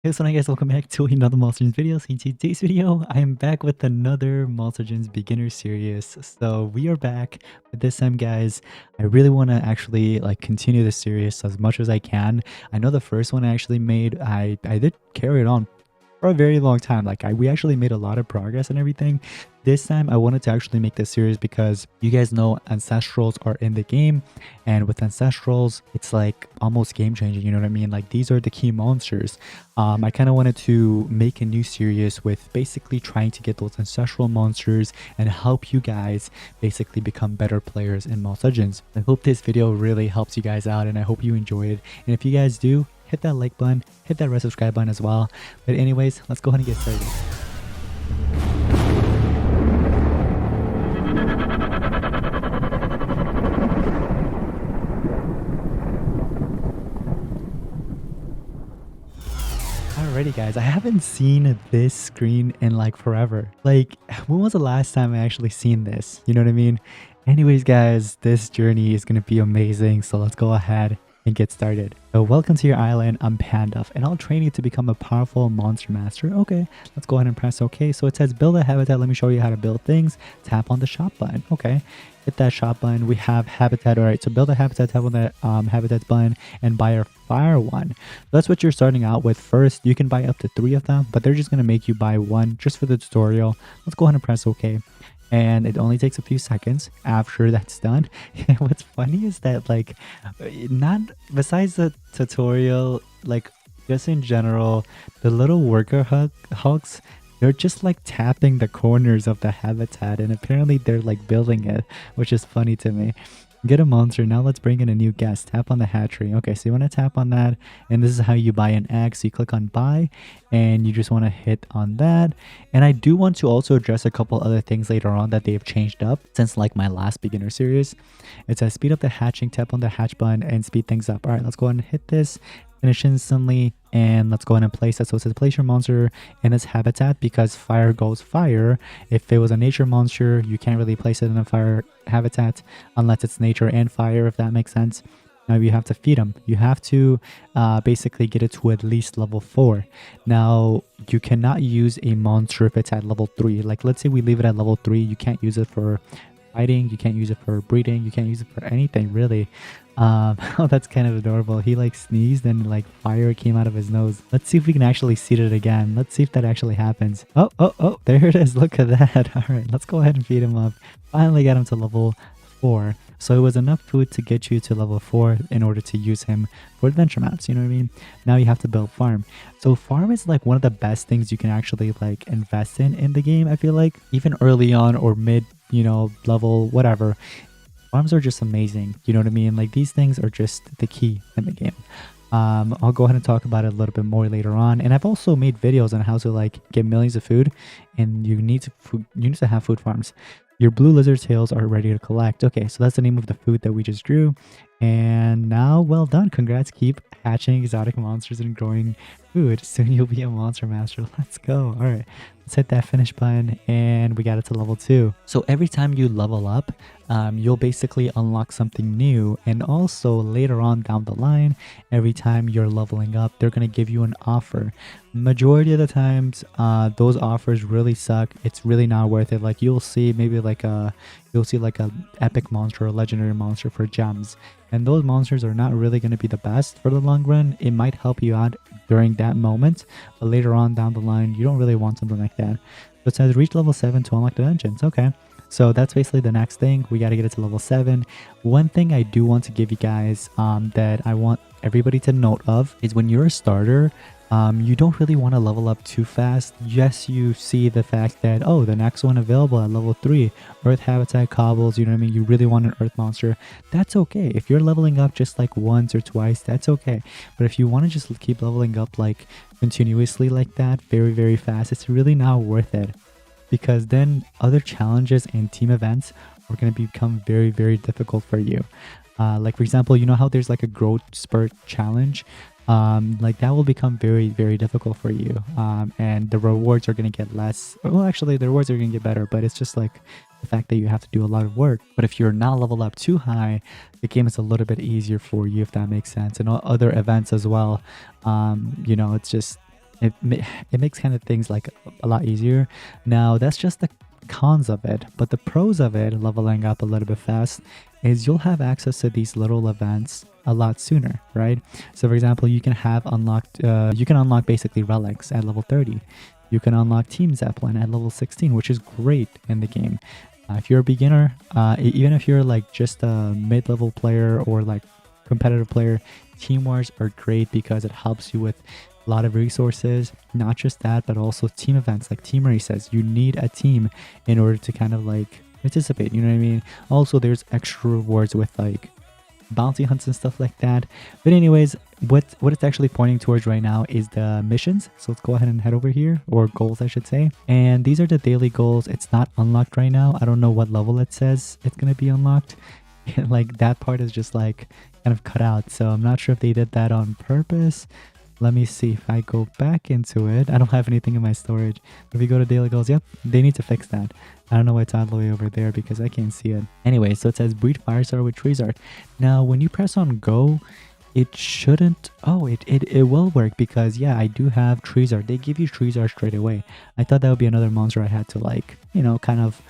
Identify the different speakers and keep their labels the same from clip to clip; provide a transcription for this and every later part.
Speaker 1: Hey, what's up guys, welcome back to another Monster video. So in today's video, I am back with another Monster beginner series. So we are back, but this time guys, I really want to actually continue this series as much as I can. I know the first one I actually made, I did carry it on for a very long time. We actually made a lot of progress and everything. This time I wanted to actually make this series because you guys know ancestrals are in the game, and with ancestrals it's like almost game changing, you know what I mean? Like, these are the key monsters. I kind of wanted to make a new series with basically trying to get those ancestral monsters and help you guys basically become better players in Mobile Legends. I hope this video really helps you guys out, and I hope you enjoy it. And if you guys do, hit that like button, hit that red subscribe button as well. But anyways, let's go ahead and get started. Alrighty guys, I haven't seen this screen in like forever. Like, when was the last time I actually seen this? You know what I mean? Anyways guys, this journey is going to be amazing, so let's go ahead and get started. So welcome to your island. I'm Panduff, and I'll train you to become a powerful monster master. Okay, let's go ahead and press OK. So it says build a habitat. Let me show you how to build things. Tap on the shop button. Okay, hit that shop button. We have habitat. All right, so build a habitat. Tap on the habitat button and buy our fire one. That's what you're starting out with first. You can buy up to 3 of them, but they're just going to make you buy one just for the tutorial. Let's go ahead and press OK. And it only takes a few seconds after that's done. What's funny is that, like, not besides the tutorial, like, just in general, the little worker hugs, they're just like tapping the corners of the habitat, and apparently they're like building it, which is funny to me. Get a monster. Now let's bring in a new guest. Tap on the hatchery. Okay, so you want to tap on that, and this is how you buy an egg. So you click on buy, and you just want to hit on that. And I do want to also address a couple other things later on that they've changed up since like my last beginner series. It says speed up the hatching. Tap on the hatch button and speed things up. All right, let's go ahead and hit this. Finish instantly, and let's go ahead and place it. So it says place your monster in its habitat because fire goes fire. If it was a nature monster, you can't really place it in a fire habitat unless it's nature and fire, if that makes sense. Now you have to feed them. You have to basically get it to at least level 4. Now you cannot use a monster if it's at level 3. Like, let's say we leave it at level 3, you can't use it for fighting, you can't use it for breeding, you can't use it for anything really. Oh, that's kind of adorable. He like sneezed and like fire came out of his nose. Let's see if we can actually seed it again. Let's see if that actually happens. Oh, there it is. Look at that. All right, let's go ahead and feed him up. Finally got him to level 4. So it was enough food to get you to level 4 in order to use him for adventure maps, you know what I mean? Now you have to build farm. So farm is like one of the best things you can actually like invest in the game, I feel like. Even early on or mid, you know, level, whatever. Farms are just amazing, you know what I mean? Like, these things are just the key in the game. I'll go ahead and talk about it a little bit more later on, and I've also made videos on how to like get millions of food, and you need to have food farms. Your blue lizard tails are ready to collect. Okay, so that's the name of the food that we just drew, and now, well done. Congrats. Keep hatching exotic monsters and growing food. Soon you'll be a monster master. Let's go. All right, let's hit that finish button, and we got it to level 2. So every time you level up, you'll basically unlock something new, and also later on down the line, every time you're leveling up, they're going to give you an offer. Majority of the times, those offers really suck. It's really not worth it. Like, you'll see maybe like a epic monster or legendary monster for gems, and those monsters are not really going to be the best for the long run. It might help you out during that moment, but later on down the line, you don't really want something like that. So it says reach level 7 to unlock the dungeons. Okay, so that's basically the next thing. We got to get it to level 7. One thing I do want to give you guys that I want everybody to note of is when you're a starter, you don't really want to level up too fast. Yes, you see the fact that, oh, the next one available at level 3, Earth Habitat Cobbles, you know what I mean? You really want an Earth monster. That's okay. If you're leveling up just like once or twice, that's okay. But if you want to just keep leveling up like continuously like that, very, very fast, it's really not worth it. Because then other challenges and team events are going to become very, very difficult for you. Like, for example, you know how there's like a growth spurt challenge? Like, that will become very, very difficult for you, and the rewards are going to get less. Well, actually the rewards are going to get better, but it's just like the fact that you have to do a lot of work. But if you're not leveled up too high, the game is a little bit easier for you, if that makes sense. And other events as well, you know, it's just it makes kind of things like a lot easier. Now that's just the cons of it, but the pros of it, leveling up a little bit fast, is you'll have access to these little events a lot sooner, right? So for example, you can unlock basically relics at level 30. You can unlock Team Zeppelin at level 16, which is great in the game. If you're a beginner, even if you're like just a mid-level player or like competitive player, team wars are great because it helps you with a lot of resources. Not just that, but also team events like team races. You need a team in order to kind of like participate, you know what I mean? Also, there's extra rewards with like bounty hunts and stuff like that. But anyways, what it's actually pointing towards right now is the missions. So let's go ahead and head over here, or goals I should say. And these are the daily goals. It's not unlocked right now. I don't know what level it says it's gonna be unlocked. Like that part is just like kind of cut out, so I'm not sure if they did that on purpose. Let me see if I go back into it. I don't have anything in my storage. If we go to daily goals, yep, they need to fix that. I don't know why it's all the way over there because I can't see it. Anyway, so it says breed Firestar with Treesart. Now, when you press on go, it shouldn't... Oh, it will work because, yeah, I do have Treesart. They give you Treesart straight away. I thought that would be another monster I had to, like, you know, kind of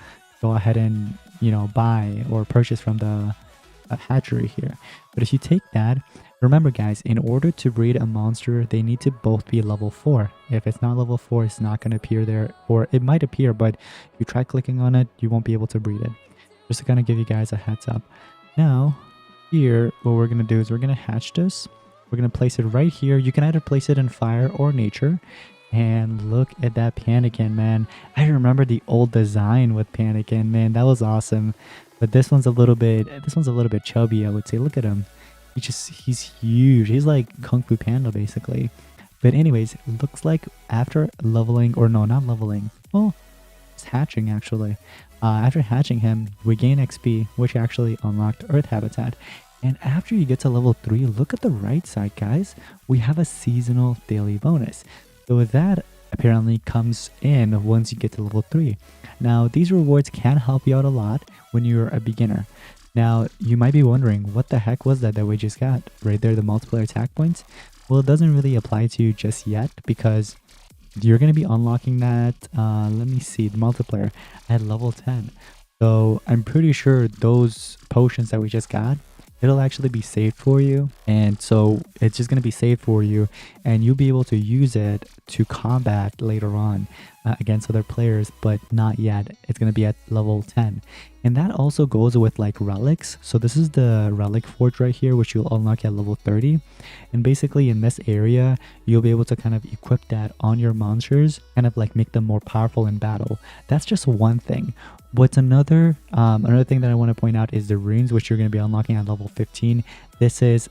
Speaker 1: go ahead and, you know, buy or purchase from the hatchery here. But if you take that... Remember guys, in order to breed a monster, they need to both be level 4. If it's not level 4, it's not going to appear there, or it might appear, but if you try clicking on it, you won't be able to breed it. Just to kind of give you guys a heads up. Now, here, what we're going to do is we're going to hatch this. We're going to place it right here. You can either place it in fire or nature. And look at that Panikin, man. I remember the old design with Panikin, man. That was awesome. But this one's a little bit chubby, I would say. Look at him. He's huge. He's like Kung Fu Panda basically. But anyways, it looks like after leveling, or no, not leveling. Well, it's hatching actually. After hatching him, we gain XP, which actually unlocked Earth Habitat. And after you get to level 3, look at the right side, guys. We have a seasonal daily bonus. So that apparently comes in once you get to level 3. Now, these rewards can help you out a lot when you're a beginner. Now, you might be wondering, what the heck was that we just got? Right there, the multiplayer attack points? Well, it doesn't really apply to you just yet because you're going to be unlocking that, let me see, the multiplayer at level 10. So I'm pretty sure those potions that we just got, it'll actually be saved for you. And so it's just going to be saved for you and you'll be able to use it to combat later on against other players, but not yet. It's going to be at level 10. And that also goes with like relics. So this is the relic forge right here, which you'll unlock at level 30. And basically in this area, you'll be able to kind of equip that on your monsters, kind of like make them more powerful in battle. That's just one thing. What's another thing that I want to point out is the runes, which you're going to be unlocking at level 15. This is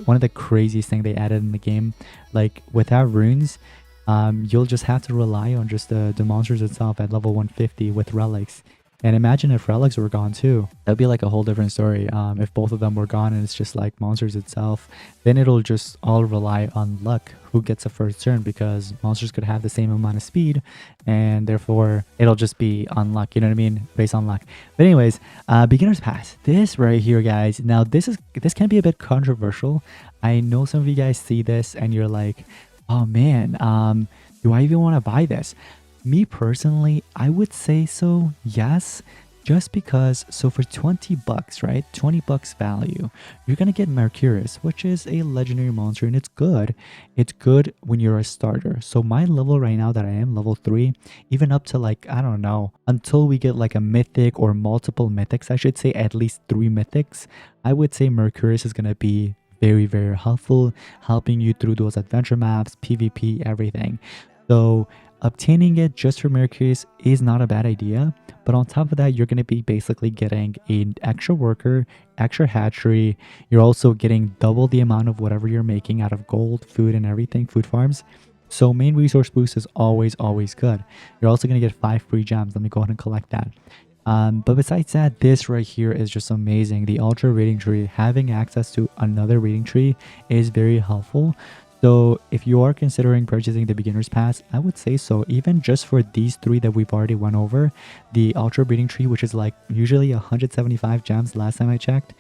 Speaker 1: one of the craziest thing they added in the game. Like without runes, you'll just have to rely on just the monsters itself at level 150 with relics. And imagine if relics were gone too. That'd be like a whole different story. If both of them were gone and it's just like monsters itself, then it'll just all rely on luck, who gets a first turn, because monsters could have the same amount of speed and therefore it'll just be on luck, you know what I mean? Based on luck. But anyways, beginner's pass. This right here, guys. Now this can be a bit controversial. I know some of you guys see this and you're like, oh man, do I even want to buy this? Me personally, I would say so, yes, just because, so for 20 bucks, right, 20 bucks value, you're gonna get Mercurius, which is a legendary monster, and it's good when you're a starter. So my level right now that I am, level 3, even up to like, I don't know, until we get like a mythic or multiple mythics, I should say at least 3 mythics, I would say Mercurius is gonna be very, very helpful, helping you through those adventure maps, PvP, everything. So obtaining it just for Mercurius is not a bad idea, but on top of that, you're going to be basically getting an extra worker, extra hatchery. You're also getting double the amount of whatever you're making out of gold, food, and everything, food farms. So main resource boost is always good. You're also going to get 5 free gems. Let me go ahead and collect that. But besides that, this right here is just amazing. The ultra rating tree, having access to another rating tree is very helpful. So if you are considering purchasing the beginner's pass, I would say so. Even just for these 3 that we've already went over, the ultra breeding tree, which is like usually 175 gems last time I checked,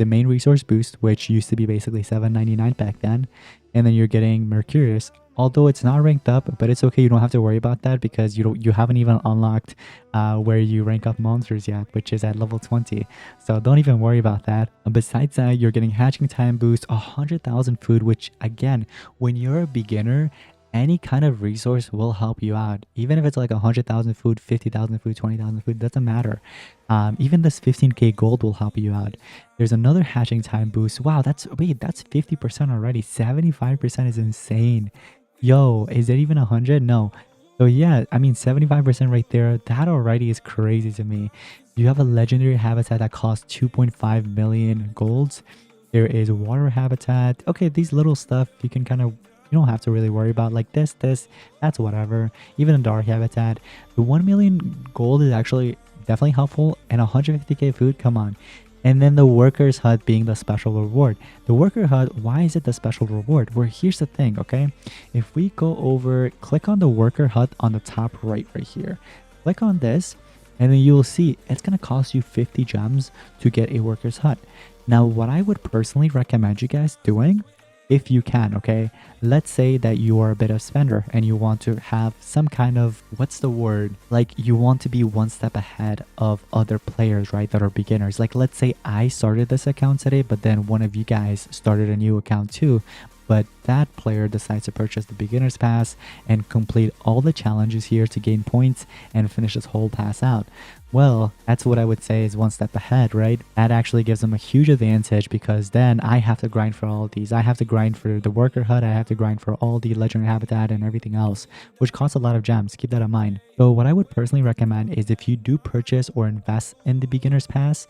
Speaker 1: the main resource boost, which used to be basically 7.99 back then, and then you're getting Mercurius. Although it's not ranked up, but it's okay. You don't have to worry about that because you haven't even unlocked where you rank up monsters yet, which is at level 20. So don't even worry about that. Besides that, you're getting hatching time boost, 100,000 food, which again, when you're a beginner, any kind of resource will help you out. Even if it's like 100,000 food, 50,000 food, 20,000 food, doesn't matter. Even this 15k gold will help you out. There's another hatching time boost. Wow, that's 50% already. 75% is insane. Yo, is it even 100? No. So yeah, I mean 75% right there. That already is crazy to me. You have a legendary habitat that costs 2.5 million golds. There is water habitat. Okay, these little stuff you can kind of, you don't have to really worry about, like this, that's whatever. Even a dark habitat. The 1 million gold is actually definitely helpful, and 150k food, come on. And then the workers hut being the special reward. The worker hut, why is it the special reward? Well, here's the thing, okay? If we go over, click on the worker hut on the top right here. Click on this, and then you'll see it's going to cost you 50 gems to get a worker's hut. Now, what I would personally recommend you guys doing, if you can, okay, let's say that you are a bit of spender and you want to have some kind of, what's the word, like you want to be one step ahead of other players, right, that are beginners. Like, let's say I started this account today, but then one of you guys started a new account too, but that player decides to purchase the beginner's pass and complete all the challenges here to gain points and finish this whole pass out. Well, that's what I would say is one step ahead, right? That actually gives them a huge advantage because then I have to grind for all of these. I have to grind for the worker hut. I have to grind for all the legendary habitat and everything else, which costs a lot of gems. Keep that in mind. So what I would personally recommend is if you do purchase or invest in the beginner's pass,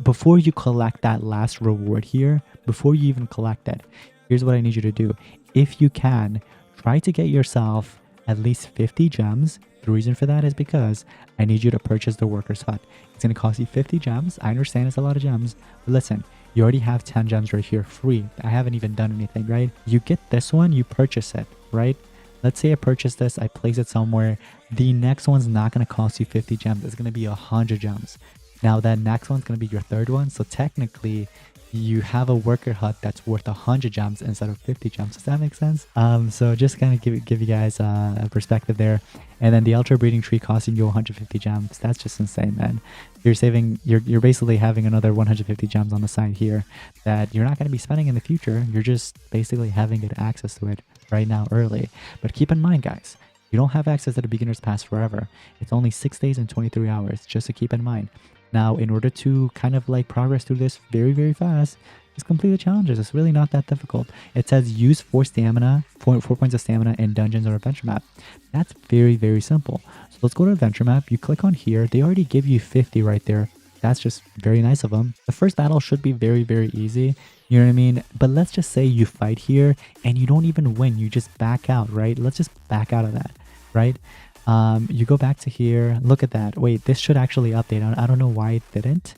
Speaker 1: before you collect that last reward here, before you even collect it, here's what I need you to do. If you can, try to get yourself at least 50 gems. The reason for that is because I need you to purchase the worker's hut. It's going to cost you 50 gems. I understand it's a lot of gems, but listen, you already have 10 gems right here free. I haven't even done anything, right? You get this one, you purchase it, right? Let's say I purchase this, I place it somewhere. The next one's not going to cost you 50 gems. It's going to be 100 gems. Now that next one's going to be your third one. So technically, you have a worker hut that's worth 100 gems instead of 50 gems. Does that make sense? So just kind of give you guys a perspective there. And then the ultra breeding tree costing you 150 gems. That's just insane, man. You're basically having another 150 gems on the side here that you're not going to be spending in the future. You're just basically having good access to it right now early. But keep in mind, guys, you don't have access to the beginner's pass forever. It's only 6 days and 23 hours, just to keep in mind. Now, in order to kind of like progress through this very, very fast, just complete the challenges. It's really not that difficult. It says use 4 points of stamina in dungeons or adventure map. That's very, very simple. So let's go to adventure map. You click on here. They already give you 50 right there. That's just very nice of them. The first battle should be very, very easy. You know what I mean? But let's just say you fight here and you don't even win. You just back out, right? Let's just back out of that, right? You go back to here. Look at that. Wait, this should actually update. I don't know why it didn't.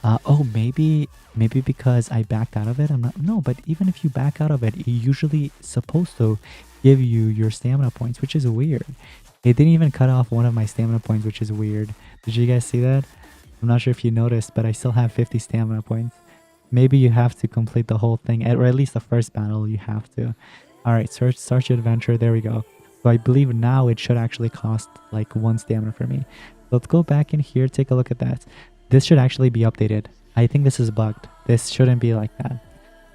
Speaker 1: Oh, maybe because I backed out of it. No, but even if you back out of it, it usually supposed to give you your stamina points, which is weird. It didn't even cut off one of my stamina points, which is weird. Did you guys see that? I'm not sure if you noticed, but I still have 50 stamina points. Maybe you have to complete the whole thing, or at least the first battle you have to. All right, start your adventure. There we go. So I believe now it should actually cost like 1 stamina for me. Let's go back in here, take a look at that. This should actually be updated. I think this is bugged. This shouldn't be like that.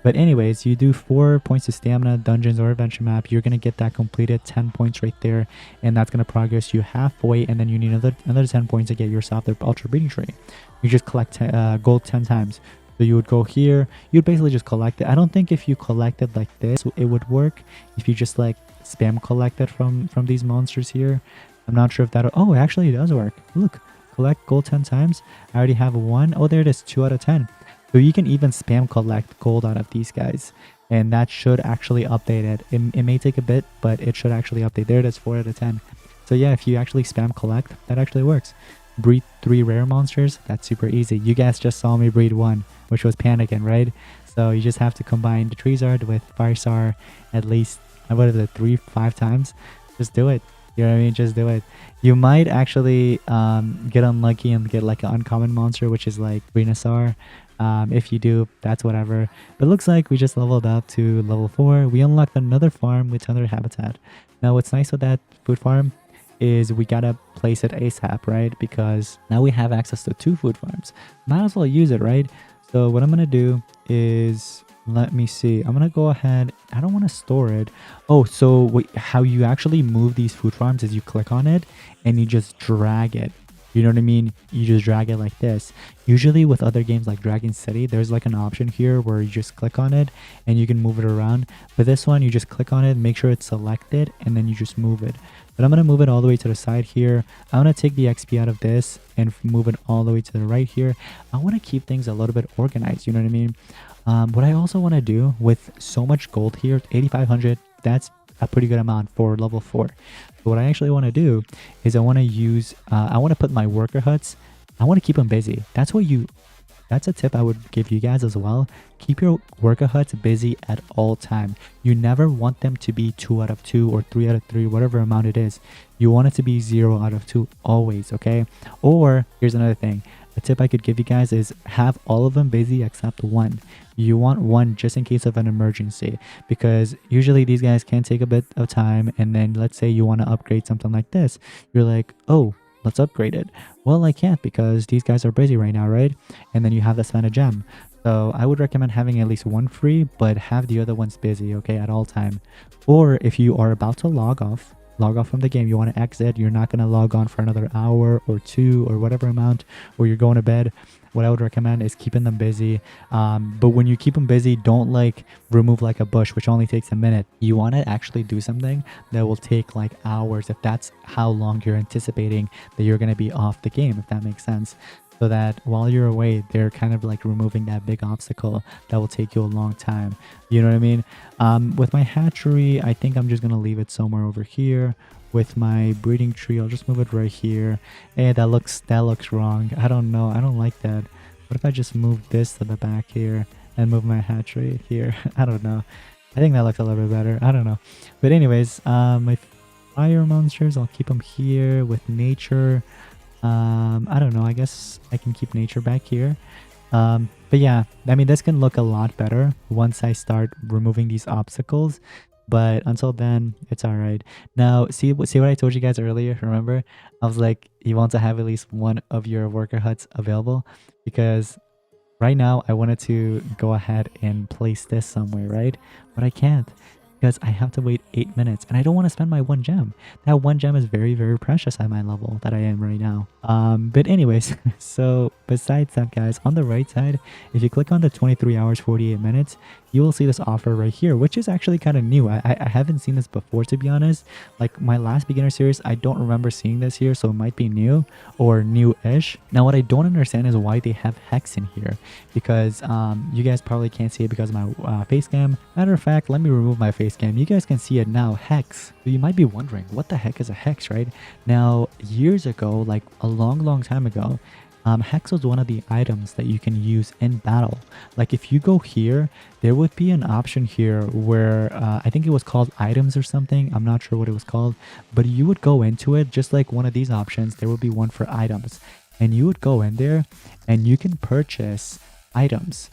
Speaker 1: But anyways, you do 4 points of stamina, dungeons or adventure map. You're going to get that completed, 10 points right there. And that's going to progress you halfway. And then you need another 10 points to get yourself the ultra breeding tree. You just collect gold 10 times. So you would go here. You'd basically just collect it. I don't think if you collect it like this, it would work. If you just like spam collect it from these monsters here. I'm not sure if that... Oh, actually it does work. Look, collect gold 10 times. I already have 1. Oh, there it is, 2 out of 10. So you can even spam collect gold out of these guys. And that should actually update it. It may take a bit, but it should actually update. There it is, 4 out of 10. So yeah, if you actually spam collect, that actually works. Breed 3 rare monsters. That's super easy. You guys just saw me breed 1, which was Panikin, right? So you just have to combine the Treezard with Firestar at least, what is it, 3-5 times. Just do it. You know what I mean? Just do it. You might actually get unlucky and get like an uncommon monster, which is like Venusaur. If you do, that's whatever. But it looks like we just leveled up to level 4. We unlocked another farm with another habitat. Now, what's nice with that food farm is we gotta place it ASAP, right? Because now we have access to 2 food farms. Might as well use it, right? So what I'm gonna do is, let me see. I'm gonna go ahead. I don't want to store it. Oh, so how you actually move these food farms is you click on it and you just drag it. You know what I mean? You just drag it like this. Usually with other games like Dragon City, there's like an option here where you just click on it and you can move it around. But this one, you just click on it, make sure it's selected, and then you just move it. But I'm going to move it all the way to the side here. I'm going to take the XP out of this and move it all the way to the right here. I want to keep things a little bit organized. You know what I mean? What I also want to do with so much gold here, 8,500, that's a pretty good amount for level 4. So what I actually want to do is I want to put my worker huts, I want to keep them busy. That's a tip I would give you guys as well. Keep your worker huts busy at all time. You never want them to be 2 out of 2 or 3 out of 3, whatever amount it is. You want it to be 0 out of 2 always, okay? Or here's another thing. A tip I could give you guys is have all of them busy except one. You want one just in case of an emergency, because usually these guys can take a bit of time, and then let's say you want to upgrade something like this. You're like, oh, let's upgrade it. Well, I can't because these guys are busy right now, right? And then you have to spend a gem. So I would recommend having at least one free, but have the other ones busy, okay, at all time. Or if you are about to log off from the game, you want to exit, you're not going to log on for another hour or 2 or whatever amount, or you're going to bed, what I would recommend is keeping them busy. But when you keep them busy, don't like remove like a bush, which only takes a minute. You want to actually do something that will take like hours, if that's how long you're anticipating that you're going to be off the game, if that makes sense. So that while you're away, they're kind of like removing that big obstacle that will take you a long time. You know what I mean? With my hatchery, I think I'm just going to leave it somewhere over here. With my breeding tree, I'll just move it right here. Hey, that looks wrong. I don't know. I don't like that. What if I just move this to the back here and move my hatchery here? I don't know. I think that looks a little bit better. I don't know. But anyways, my fire monsters, I'll keep them here with nature. I don't know, I guess I can keep nature back here. But yeah, I mean, this can look a lot better once I start removing these obstacles, but until then, it's all right. Now, see what I told you guys earlier? Remember, I was like, you want to have at least one of your worker huts available, because right now I wanted to go ahead and place this somewhere, right? But I can't, because I have to wait 8 minutes and I don't want to spend my 1 gem. That 1 gem is very, very precious at my level that I am right now. But anyways, so besides that, guys, on the right side, if you click on the 23 hours 48 minutes, you will see this offer right here, which is actually kind of new. I haven't seen this before, to be honest. Like my last beginner series, I don't remember seeing this here, so it might be new or new-ish. Now, what I don't understand is why they have hex in here, because you guys probably can't see it because of my face cam. Matter of fact, let me remove my face cam. You guys can see it now, hex. So you might be wondering, what the heck is a hex, right? Now, years ago, like a long time ago, hex was one of the items that you can use in battle. Like if you go here, there would be an option here where I think it was called items or something. I'm not sure what it was called, but you would go into it just like one of these options. There would be one for items, and you would go in there and you can purchase items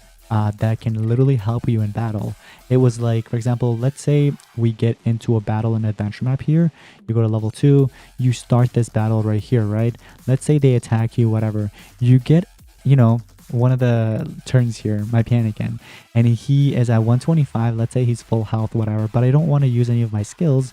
Speaker 1: that can literally help you in battle. It was like, for example, let's say we get into a battle in adventure map here. You go to level 2, you start this battle right here, right? Let's say they attack you, whatever. You get, you know, one of the turns here, my Panican, and he is at 125. Let's say he's full health, whatever, but I don't want to use any of my skills.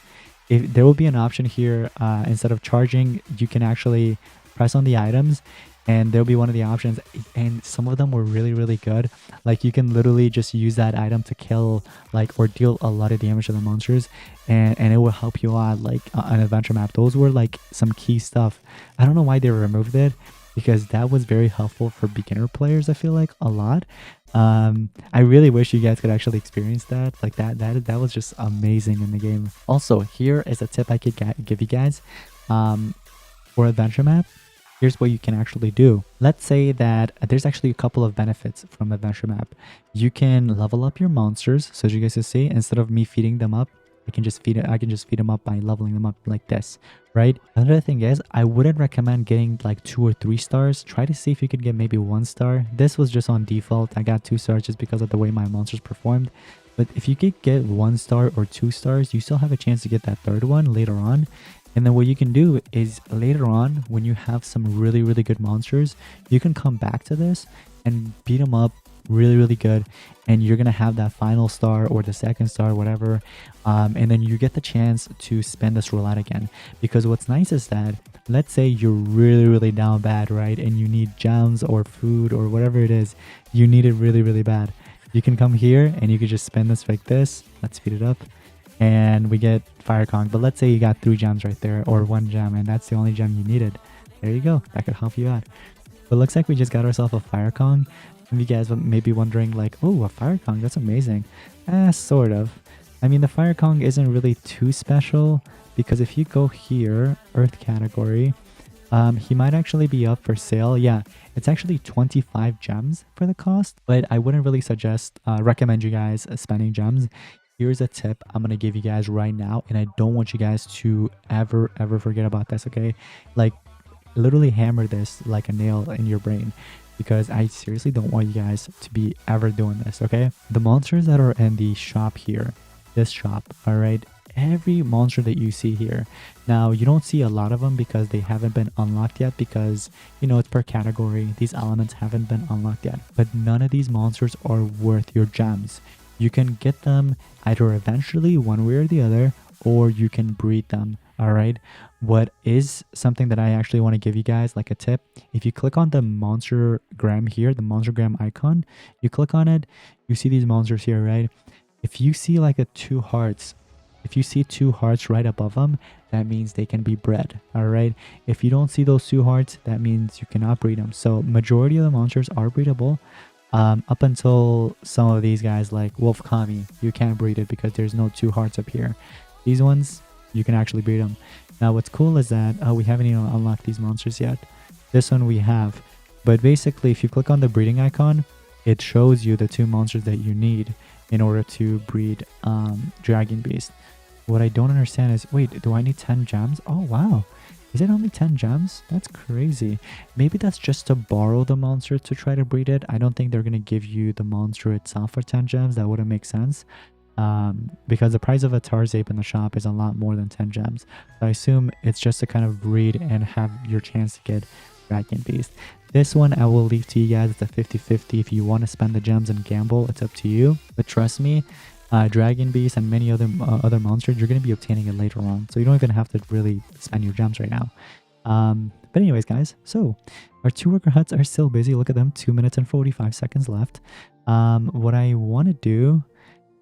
Speaker 1: If there will be an option here, instead of charging, you can actually press on the items, and there'll be one of the options, and some of them were really good. Like you can literally just use that item to kill like or deal a lot of damage to the monsters, and it will help you out like an adventure map. Those were like some key stuff. I don't know why they removed it, because that was very helpful for beginner players, I feel like, a lot. I really wish you guys could actually experience that. Like that was just amazing in the game. Also, here is a tip I could give you guys for adventure map. Here's what you can actually do. Let's say that there's actually a couple of benefits from adventure map. You can level up your monsters. So as you guys can see, instead of me feeding them up, I can just feed them up by leveling them up like this, right? Another thing is, I wouldn't recommend getting like 2 or 3 stars. Try to see if you could get maybe 1 star. This was just on default. I got 2 stars just because of the way my monsters performed. But if you could get 1 star or 2 stars, you still have a chance to get that third one later on. And then what you can do is later on, when you have some really, really good monsters, you can come back to this and beat them up really, really good. And you're going to have that final star or the second star, whatever. And then you get the chance to spend this roulette again. Because what's nice is that, let's say you're really, really down bad, right? And you need gems or food or whatever it is. You need it really, really bad. You can come here and you can just spend this like this. Let's speed it up. And we get Fire Kong. But let's say you got 3 gems right there or 1 gem and that's the only gem you needed. There you go. That could help you out. But looks like we just got ourselves a Fire Kong. And you guys may be wondering like, oh, a Fire Kong, that's amazing. Sort of. I mean, the Fire Kong isn't really too special because if you go here, Earth category, he might actually be up for sale. Yeah, it's actually 25 gems for the cost, but I wouldn't really recommend you guys spending gems. Here's a tip I'm gonna give you guys right now, and I don't want you guys to ever forget about this, okay? Like, literally hammer this like a nail in your brain, because I seriously don't want you guys to be ever doing this, okay? The monsters that are in the shop here, this shop, all right? Every monster that you see here, now you don't see a lot of them because they haven't been unlocked yet, because you know it's per category. These elements haven't been unlocked yet, but none of these monsters are worth your gems. You can get them either eventually, one way or the other, or you can breed them. All right. What is something that I actually want to give you guys like a tip? If you click on the monster gram here, the monster gram icon, you click on it, you see these monsters here, right? If you see like a 2 hearts, if you see 2 hearts right above them, that means they can be bred. All right. If you don't see those 2 hearts, that means you cannot breed them. So majority of the monsters are breedable. Up until some of these guys like Wolf Kami, you can't breed it because there's no 2 hearts up here. These ones, you can actually breed them. Now what's cool is that we haven't even unlocked these monsters yet. This one we have, but basically if you click on the breeding icon, it shows you the 2 monsters that you need in order to breed Dragon Beast. What I don't understand is, wait, do I need 10 gems? Oh wow, is it only 10 gems? That's crazy. Maybe that's just to borrow the monster to try to breed it. I don't think they're going to give you the monster itself for 10 gems. That wouldn't make sense. Because the price of a Tarzape in the shop is a lot more than 10 gems. So I assume it's just to kind of breed and have your chance to get Dragon Beast. This one I will leave to you guys. It's a 50-50. If you want to spend the gems and gamble, it's up to you. But trust me, Dragon Beast and many other monsters, you're going to be obtaining it later on. So you don't even have to really spend your gems right now. But anyways, guys, so our 2 worker huts are still busy. Look at them, 2 minutes and 45 seconds left. What I want to do,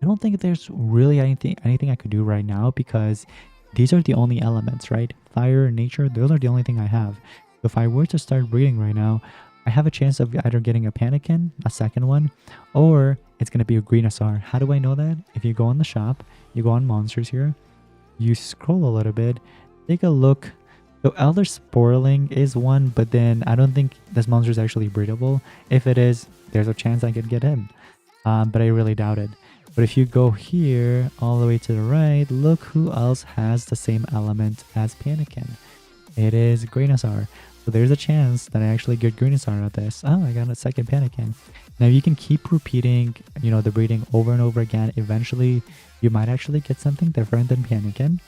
Speaker 1: I don't think there's really anything I could do right now because these are the only elements, right? Fire and nature, those are the only thing I have. If I were to start breeding right now, I have a chance of either getting a Panikin, a second one, or it's going to be a Greenasaur. How do I know that? If you go on the shop, you go on monsters here, you scroll a little bit, take a look. So Elder Sporling is one, but then I don't think this monster is actually breedable. If it is, there's a chance I could get him, but I really doubt it. But if you go here all the way to the right, look who else has the same element as Panikin. It is Greenasaur. So there's a chance that I actually get Greenasaur out of this. Oh, I got a second Panikin. Now you can keep repeating, you know, the breeding over and over again. Eventually, you might actually get something different than Panikin,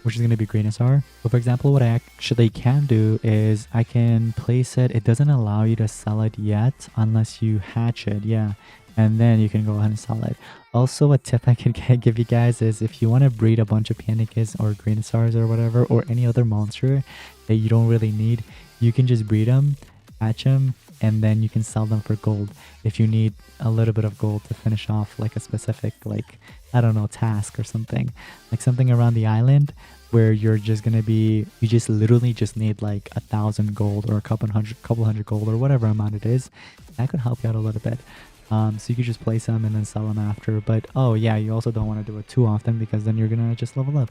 Speaker 1: which is going to be Greenasaur. So for example, what I actually can do is I can place it. It doesn't allow you to sell it yet unless you hatch it. Yeah. And then you can go ahead and sell it. Also, a tip I can give you guys is if you want to breed a bunch of Panikins or Greenasaurs or whatever, or any other monster that you don't really need, you can just breed them, hatch them, and then you can sell them for gold if you need a little bit of gold to finish off like a specific, like, I don't know, task or something. Like something around the island where you're just gonna be, you just literally just need like 1,000 gold or a couple hundred gold or whatever amount it is. That could help you out a little bit. So you could just place them and then sell them after. But oh yeah, you also don't want to do it too often because then you're gonna just level up.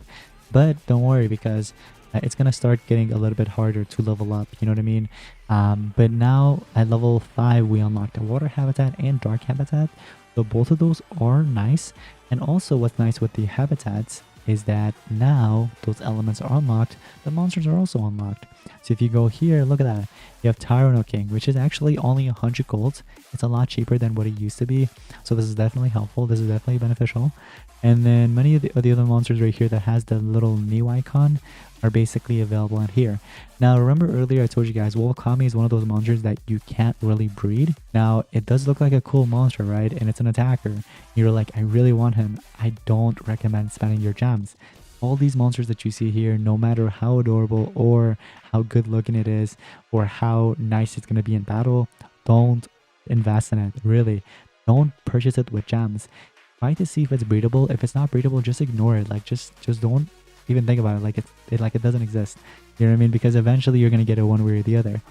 Speaker 1: But don't worry, because it's gonna start getting a little bit harder to level up, you know what I mean? But now at level 5 we unlocked the water habitat and dark habitat, so both of those are nice. And also what's nice with the habitats is that now those elements are unlocked, the monsters are also unlocked. So if you go here, look at that. You have Tyranno King, which is actually only 100 gold. It's a lot cheaper than what it used to be. So this is definitely helpful. This is definitely beneficial. And then many of the other monsters right here that has the little new icon are basically available in here. Now, remember earlier I told you guys, Wolfkami is one of those monsters that you can't really breed. Now, it does look like a cool monster, right? And it's an attacker. You're like, I really want him. I don't recommend spending your gems. All these monsters that you see here, no matter how adorable or how good looking it is or how nice it's going to be in battle, don't invest in it. Really, don't purchase it with gems. Try to see if it's breedable. If it's not breedable, just ignore it. Like just don't even think about it. Like it doesn't exist. You know what I mean? Because eventually you're gonna get it one way or the other.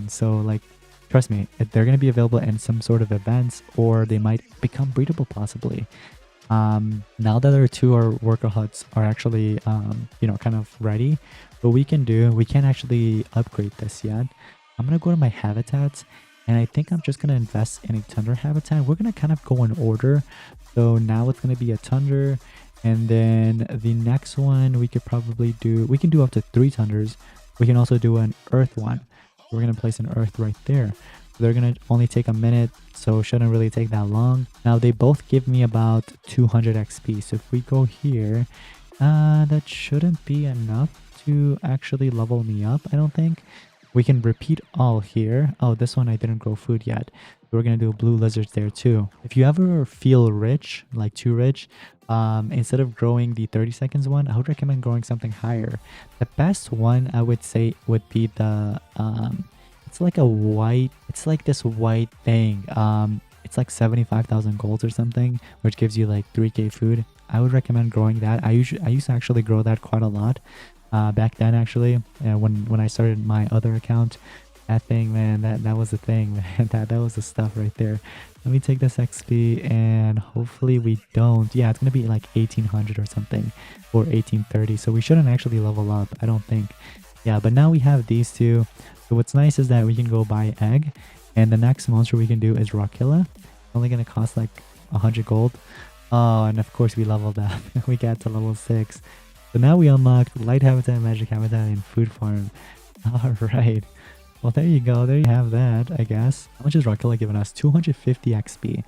Speaker 1: So like, trust me, they're gonna be available in some sort of events, or they might become breedable possibly. Now that our our worker huts are actually you know, kind of ready, what we can do, we can't actually upgrade this yet. I'm gonna go to my habitats, and I think I'm just gonna invest in a tundra habitat. We're gonna kind of go in order. So now it's gonna be a tundra, and then the next one we could probably do, we can do up to 3 tundras. We can also do an earth one. We're gonna place an earth right there. They're gonna only take a minute, so shouldn't really take that long. Now they both give me about 200 XP. So if we go here, that shouldn't be enough to actually level me up, I don't think. We can repeat all here. Oh, this one I didn't grow food yet. We're gonna do blue lizards there too. If you ever feel rich, like too rich, instead of growing the 30 seconds one, I would recommend growing something higher. The best one I would say would be the it's like a white, it's like this white thing. It's like 75,000 golds or something, which gives you like 3k food. I would recommend growing that. I used to actually grow that quite a lot back then, actually. When I started my other account, that thing, man, that was the thing, man. that was the stuff right there. Let me take this XP, and hopefully we don't. Yeah, it's gonna be like 1800 or something, or 1830. So we shouldn't actually level up, I don't think. Yeah, but now we have these two. So what's nice is that we can go buy egg, and the next monster we can do is Rockilla. Only gonna cost like 100 gold. Oh, and of course we leveled up. We got to level 6. So now we unlocked light habitat, magic habitat, and food farm. All right. Well, there you go. There you have that, I guess. How much is Rockilla giving us? 250 XP.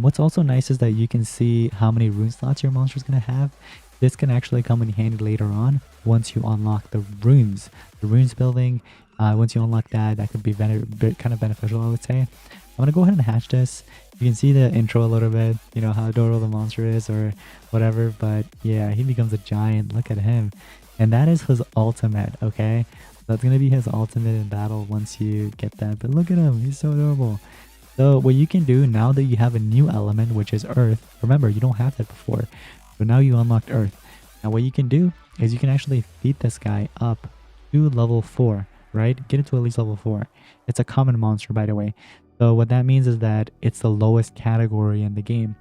Speaker 1: What's also nice is that you can see how many rune slots your monster is going to have. This can actually come in handy later on once you unlock the runes. The runes building, once you unlock that, that could be kind of beneficial, I would say. I'm going to go ahead and hatch this. You can see the intro a little bit, you know, how adorable the monster is or whatever. But yeah, he becomes a giant. Look at him. And that is his ultimate, okay? That's going to be his ultimate in battle once you get that. But look at him. He's so adorable. So what you can do now that you have a new element, which is earth. Remember, you don't have that before. So now you unlocked earth. Now what you can do is you can actually feed this guy up to level 4, right? Get it to at least level 4. It's a common monster, by the way. So what that means is that it's the lowest category in the game.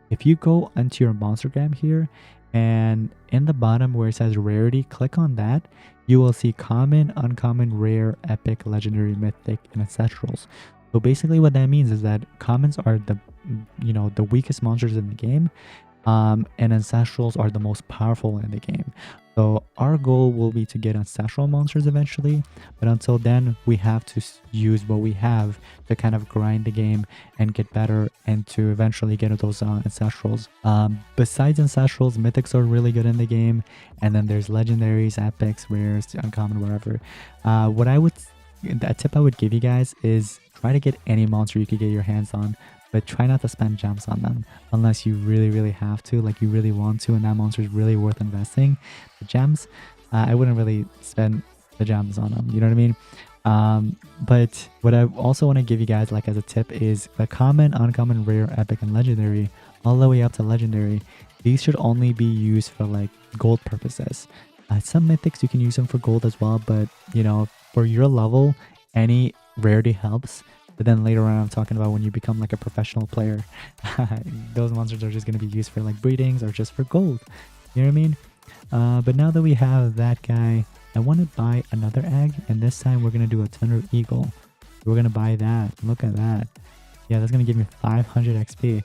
Speaker 1: If you go into your monstergram here, and in the bottom where it says rarity, click on that. You will see common, uncommon, rare, epic, legendary, mythic, and ancestrals. So basically what that means is that commons are the, you know, the weakest monsters in the game, and ancestrals are the most powerful in the game. So our goal will be to get ancestral monsters eventually, but until then we have to use what we have to kind of grind the game and get better and to eventually get those ancestrals. Besides ancestrals, mythics are really good in the game, and then there's legendaries, epics, rares, uncommon, whatever. A tip I would give you guys is try to get any monster you could get your hands on, but try not to spend gems on them unless you really have to, like you really want to, and that monster is really worth investing. The gems, I wouldn't really spend the gems on them, you know what I mean? But what I also want to give you guys like as a tip is the common, uncommon, rare, epic, and legendary, all the way up to legendary. These should only be used for like gold purposes. Some mythics you can use them for gold as well, but you know, for your level, any rarity helps. But then later on, I'm talking about when you become like a professional player, those monsters are just going to be used for like breedings or just for gold. You know what I mean? But now that we have that guy, I want to buy another egg. And this time we're going to do a Thunder Eagle. We're going to buy that. Look at that. Yeah, that's going to give me 500 XP.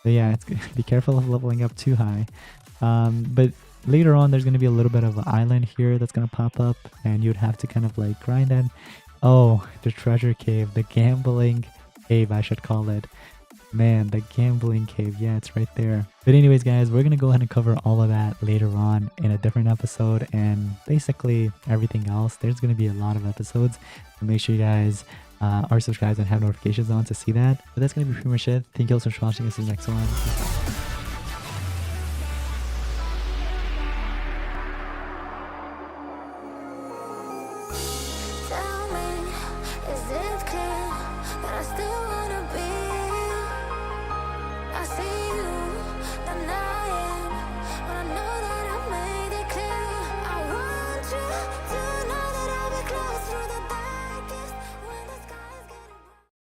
Speaker 1: So yeah, be careful of leveling up too high. But later on, there's going to be a little bit of an island here that's going to pop up, and you'd have to kind of like grind that. Oh, the treasure cave, the gambling cave, I should call it. Man, the gambling cave. Yeah, it's right there. But anyways, guys, we're going to go ahead and cover all of that later on in a different episode, and basically everything else. There's going to be a lot of episodes. So make sure you guys are subscribed and have notifications on to see that. But that's going to be pretty much it. Thank you all so much for watching. See you next one.
Speaker 2: Tell me, is it clear that I still wanna be? I see you, the night.